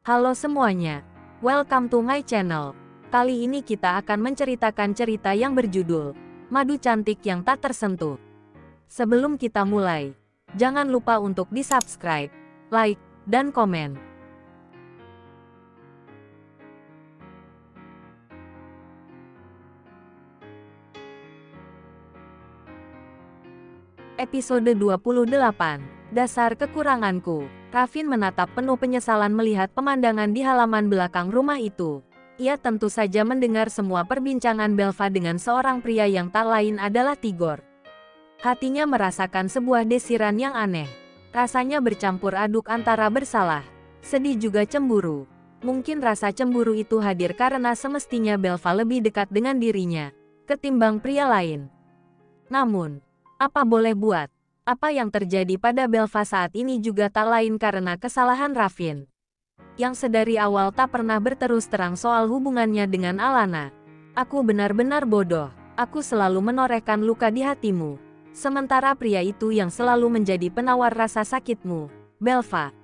Halo semuanya, welcome to my channel. Kali ini kita akan menceritakan cerita yang berjudul Madu Cantik yang Tak Tersentuh. Sebelum kita mulai, jangan lupa untuk di-subscribe, like, dan komen. Episode 28, Dasar Kekuranganku. Raffin menatap penuh penyesalan melihat pemandangan di halaman belakang rumah itu. Ia tentu saja mendengar semua perbincangan Belva dengan seorang pria yang tak lain adalah Tigor. Hatinya merasakan sebuah desiran yang aneh. Rasanya bercampur aduk antara bersalah, sedih juga cemburu. Mungkin rasa cemburu itu hadir karena semestinya Belva lebih dekat dengan dirinya ketimbang pria lain. Namun, apa boleh buat? Apa yang terjadi pada Belva saat ini juga tak lain karena kesalahan Raffin, yang sedari awal tak pernah berterus terang soal hubungannya dengan Alana. Aku benar-benar bodoh. Aku selalu menorehkan luka di hatimu. Sementara pria itu yang selalu menjadi penawar rasa sakitmu, Belva.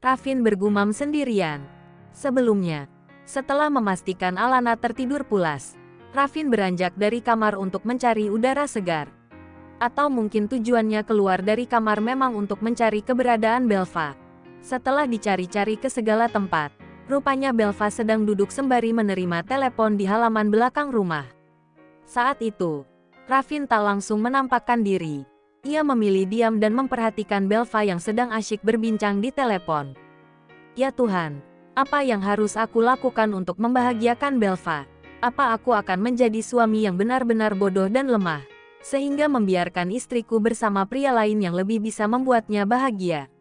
Raffin bergumam sendirian. Sebelumnya, setelah memastikan Alana tertidur pulas, Raffin beranjak dari kamar untuk mencari udara segar. Atau mungkin tujuannya keluar dari kamar memang untuk mencari keberadaan Belva. Setelah dicari-cari ke segala tempat, rupanya Belva sedang duduk sembari menerima telepon di halaman belakang rumah. Saat itu, Raffin tak langsung menampakkan diri. Ia memilih diam dan memperhatikan Belva yang sedang asyik berbincang di telepon. Ya Tuhan, apa yang harus aku lakukan untuk membahagiakan Belva? Apa aku akan menjadi suami yang benar-benar bodoh dan lemah, sehingga membiarkan istriku bersama pria lain yang lebih bisa membuatnya bahagia?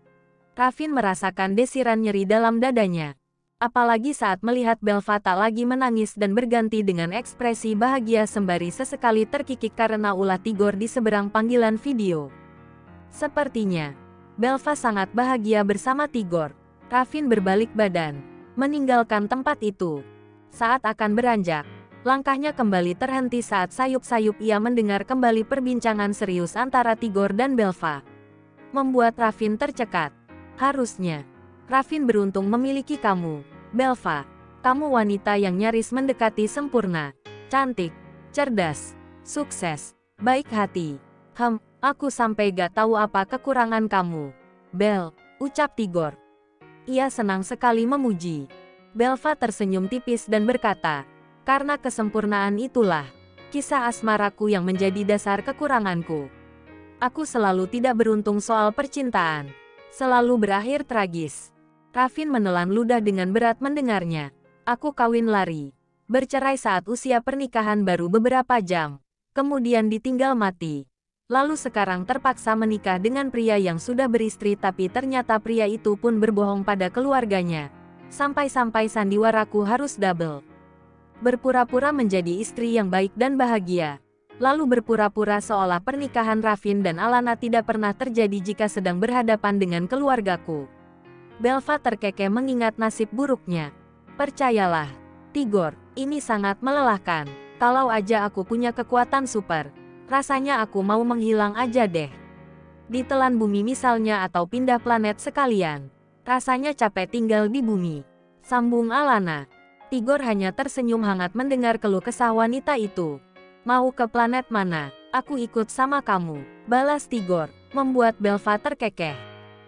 Raffin merasakan desiran nyeri dalam dadanya. Apalagi saat melihat Belva tak lagi menangis dan berganti dengan ekspresi bahagia sembari sesekali terkikik karena ulah Tigor di seberang panggilan video. Sepertinya, Belva sangat bahagia bersama Tigor. Raffin berbalik badan, meninggalkan tempat itu. Saat akan beranjak, langkahnya kembali terhenti saat sayup-sayup ia mendengar kembali perbincangan serius antara Tigor dan Belva. Membuat Raffin tercekat. Harusnya, Raffin beruntung memiliki kamu, Belva. Kamu wanita yang nyaris mendekati sempurna. Cantik, cerdas, sukses, baik hati. Aku sampai gak tahu apa kekurangan kamu, Bel, ucap Tigor. Ia senang sekali memuji. Belva tersenyum tipis dan berkata, karena kesempurnaan itulah kisah asmaraku yang menjadi dasar kekuranganku. Aku selalu tidak beruntung soal percintaan, selalu berakhir tragis. Raffin menelan ludah dengan berat mendengarnya. Aku kawin lari, bercerai saat usia pernikahan baru beberapa jam, kemudian ditinggal mati. Lalu sekarang terpaksa menikah dengan pria yang sudah beristri, tapi ternyata pria itu pun berbohong pada keluarganya. Sampai-sampai sandiwaraku harus double. Berpura-pura menjadi istri yang baik dan bahagia, lalu berpura-pura seolah pernikahan Raffin dan Alana tidak pernah terjadi jika sedang berhadapan dengan keluargaku. Belva terkekeh mengingat nasib buruknya. Percayalah, Tigor, ini sangat melelahkan. Kalau aja aku punya kekuatan super, rasanya aku mau menghilang aja deh. Ditelan bumi misalnya atau pindah planet sekalian. Rasanya capek tinggal di bumi, sambung Alana. Tigor hanya tersenyum hangat mendengar keluh kesah wanita itu. Mau ke planet mana? Aku ikut sama kamu, balas Tigor, membuat Belva terkekeh.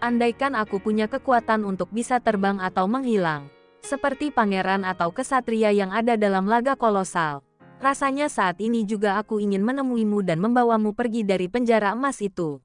Andaikan aku punya kekuatan untuk bisa terbang atau menghilang, seperti pangeran atau kesatria yang ada dalam laga kolosal, rasanya saat ini juga aku ingin menemuimu dan membawamu pergi dari penjara emas itu.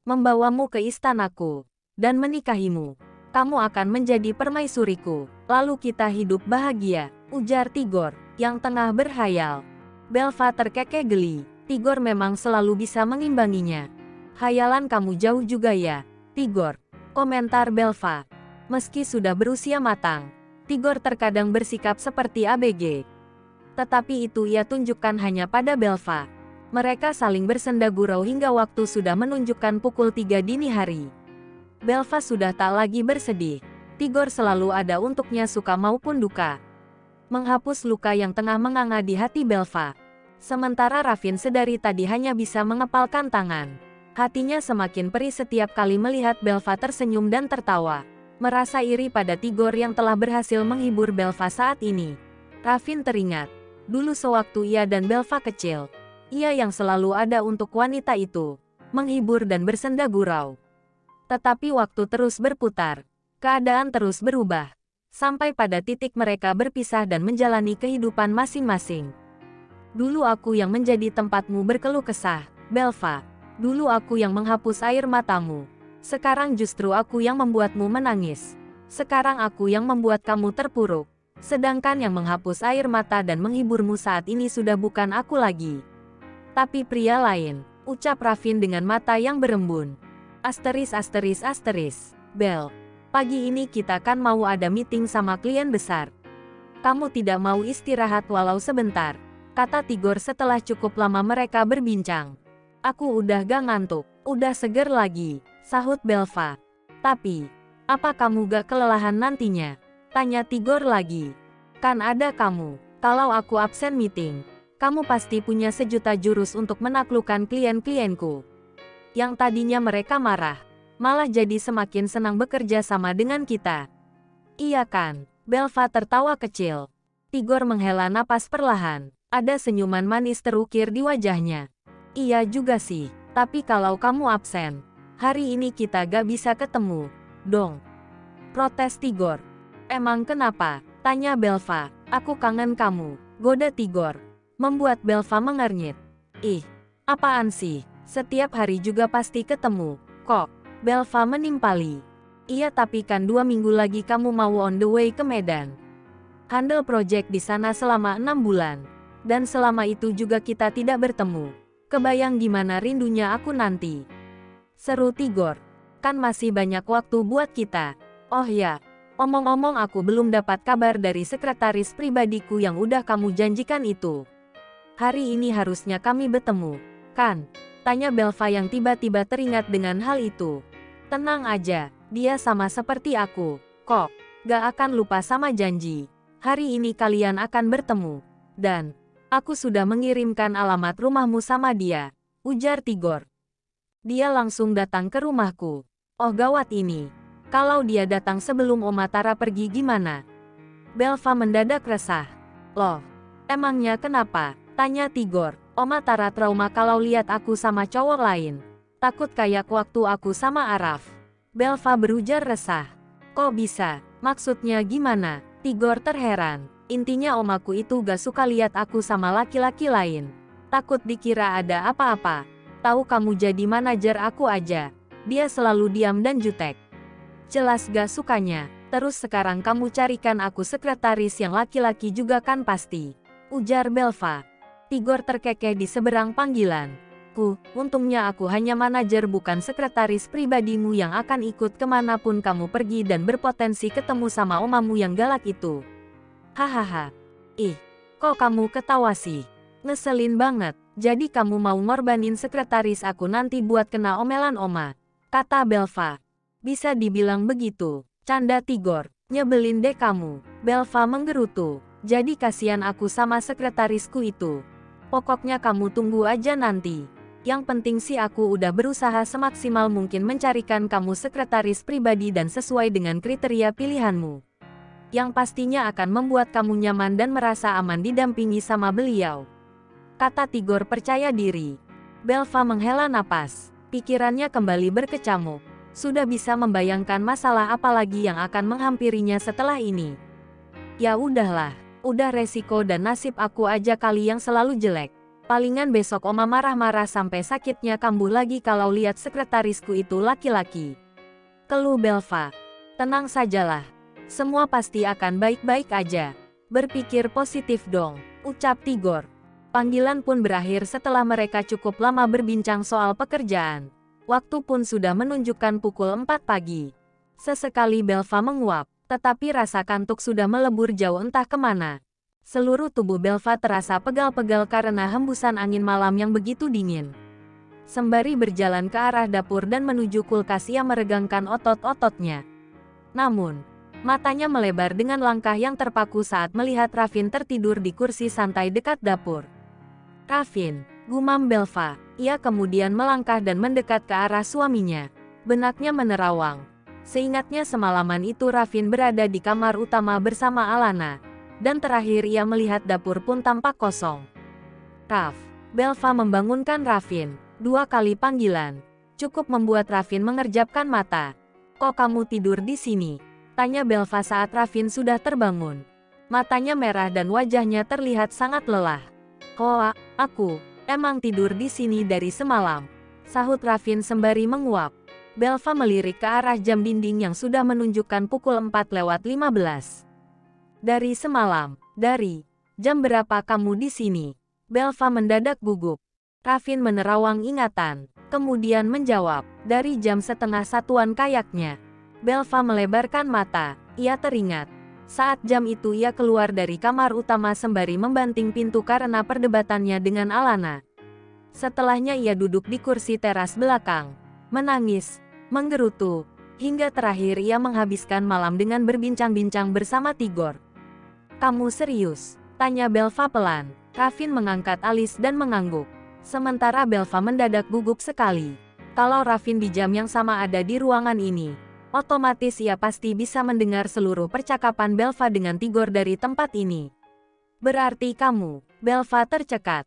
Membawamu ke istanaku, dan menikahimu. Kamu akan menjadi permaisuriku, lalu kita hidup bahagia, ujar Tigor, yang tengah berhayal. Belva terkekeh geli, Tigor memang selalu bisa mengimbanginya. Hayalan kamu jauh juga ya, Tigor, komentar Belva. Meski sudah berusia matang, Tigor terkadang bersikap seperti ABG. Tetapi itu ia tunjukkan hanya pada Belva. Mereka saling bersenda gurau hingga waktu sudah menunjukkan pukul 3 dini hari. Belva sudah tak lagi bersedih. Tigor selalu ada untuknya suka maupun duka, menghapus luka yang tengah menganga di hati Belva. Sementara Raffin sedari tadi hanya bisa mengepalkan tangan. Hatinya semakin perih setiap kali melihat Belva tersenyum dan tertawa. Merasa iri pada Tigor yang telah berhasil menghibur Belva saat ini. Ravin teringat, dulu sewaktu ia dan Belva kecil, ia yang selalu ada untuk wanita itu, menghibur dan bersenda gurau. Tetapi waktu terus berputar, keadaan terus berubah, sampai pada titik mereka berpisah dan menjalani kehidupan masing-masing. Dulu aku yang menjadi tempatmu berkeluh kesah, Belva. Dulu aku yang menghapus air matamu. Sekarang justru aku yang membuatmu menangis. Sekarang aku yang membuat kamu terpuruk. Sedangkan yang menghapus air mata dan menghiburmu saat ini sudah bukan aku lagi, tapi pria lain, ucap Ravin dengan mata yang berembun. Bel, pagi ini kita kan mau ada meeting sama klien besar. Kamu tidak mau istirahat walau sebentar, kata Tigor setelah cukup lama mereka berbincang. Aku udah gak ngantuk, udah seger lagi, sahut Belva. Tapi, apa kamu gak kelelahan nantinya? Tanya Tigor lagi. Kan ada kamu, kalau aku absen meeting, kamu pasti punya sejuta jurus untuk menaklukkan klien-klienku. Yang tadinya mereka marah, malah jadi semakin senang bekerja sama dengan kita. Iya kan? Belva tertawa kecil. Tigor menghela napas perlahan, ada senyuman manis terukir di wajahnya. Iya juga sih, tapi kalau kamu absen, hari ini kita gak bisa ketemu, dong. Protes Tigor. Emang kenapa? Tanya Belva. Aku kangen kamu, goda Tigor. Membuat Belva mengernyit. Ih, apaan sih? Setiap hari juga pasti ketemu, kok? Belva menimpali. Iya tapi kan 2 minggu lagi kamu mau on the way ke Medan. Handle project di sana selama 6 bulan. Dan selama itu juga kita tidak bertemu. Kebayang gimana rindunya aku nanti. Seru Tigor. Kan masih banyak waktu buat kita. Oh ya, omong-omong aku belum dapat kabar dari sekretaris pribadiku yang udah kamu janjikan itu. Hari ini harusnya kami bertemu, kan? Tanya Belva yang tiba-tiba teringat dengan hal itu. Tenang aja, dia sama seperti aku, kok. Gak akan lupa sama janji. Hari ini kalian akan bertemu. Dan aku sudah mengirimkan alamat rumahmu sama dia, ujar Tigor. Dia langsung datang ke rumahku. Oh gawat ini. Kalau dia datang sebelum Oma Tara pergi gimana? Belva mendadak resah. Loh, emangnya kenapa? Tanya Tigor. Oma Tara trauma kalau lihat aku sama cowok lain. Takut kayak waktu aku sama Araf. Belva berujar resah. Kok bisa? Maksudnya gimana? Tigor terheran. Intinya omaku itu gak suka lihat aku sama laki-laki lain. Takut dikira ada apa-apa. Tahu kamu jadi manajer aku aja. Dia selalu diam dan jutek. Jelas gak sukanya. Terus sekarang kamu carikan aku sekretaris yang laki-laki juga kan pasti, ujar Belva. Tigor terkekeh di seberang panggilan. Untungnya aku hanya manajer bukan sekretaris pribadimu yang akan ikut kemanapun kamu pergi dan berpotensi ketemu sama omamu yang galak itu. Hahaha. Ih, kok kamu ketawa sih? Ngeselin banget. Jadi kamu mau ngorbanin sekretaris aku nanti buat kena omelan oma, kata Belva. Bisa dibilang begitu, canda Tigor. Nyebelin deh kamu. Belva menggerutu. Jadi kasihan aku sama sekretarisku itu. Pokoknya kamu tunggu aja nanti. Yang penting sih aku udah berusaha semaksimal mungkin mencarikan kamu sekretaris pribadi dan sesuai dengan kriteria pilihanmu. Yang pastinya akan membuat kamu nyaman dan merasa aman didampingi sama beliau, kata Tigor percaya diri. Belva menghela napas. Pikirannya kembali berkecamuk. Sudah bisa membayangkan masalah apa lagi yang akan menghampirinya setelah ini. Ya udahlah, udah resiko dan nasib aku aja kali yang selalu jelek. Palingan besok oma marah-marah sampai sakitnya kambuh lagi kalau lihat sekretarisku itu laki-laki, keluh Belva. Tenang sajalah. Semua pasti akan baik-baik aja. Berpikir positif dong, ucap Tigor. Panggilan pun berakhir setelah mereka cukup lama berbincang soal pekerjaan. Waktu pun sudah menunjukkan pukul 4 pagi. Sesekali Belva menguap, tetapi rasa kantuk sudah melebur jauh entah kemana. Seluruh tubuh Belva terasa pegal-pegal karena hembusan angin malam yang begitu dingin. Sembari berjalan ke arah dapur dan menuju kulkas ia meregangkan otot-ototnya. Namun, matanya melebar dengan langkah yang terpaku saat melihat Ravin tertidur di kursi santai dekat dapur. Ravin, gumam Belva. Ia kemudian melangkah dan mendekat ke arah suaminya. Benaknya menerawang. Seingatnya semalaman itu Raffin berada di kamar utama bersama Alana. Dan terakhir ia melihat dapur pun tampak kosong. Raff. Belva membangunkan Raffin. 2 kali panggilan. Cukup membuat Raffin mengerjapkan mata. Kok kamu tidur di sini? Tanya Belva saat Raffin sudah terbangun. Matanya merah dan wajahnya terlihat sangat lelah. Oh, aku emang tidur di sini dari semalam. Sahut Raffin sembari menguap. Belva melirik ke arah jam dinding yang sudah menunjukkan pukul 4:15. Dari semalam, dari jam berapa kamu di sini? Belva mendadak gugup. Raffin menerawang ingatan, kemudian menjawab, dari jam 12:30 kayaknya. Belva melebarkan mata, ia teringat. Saat jam itu ia keluar dari kamar utama sembari membanting pintu karena perdebatannya dengan Alana. Setelahnya ia duduk di kursi teras belakang, menangis, menggerutu, hingga terakhir ia menghabiskan malam dengan berbincang-bincang bersama Tigor. Kamu serius? Tanya Belva pelan. Raffin mengangkat alis dan mengangguk. Sementara Belva mendadak gugup sekali. Kalau Raffin di jam yang sama ada di ruangan ini, otomatis ia pasti bisa mendengar seluruh percakapan Belva dengan Tigor dari tempat ini. Berarti kamu, Belva tercekat.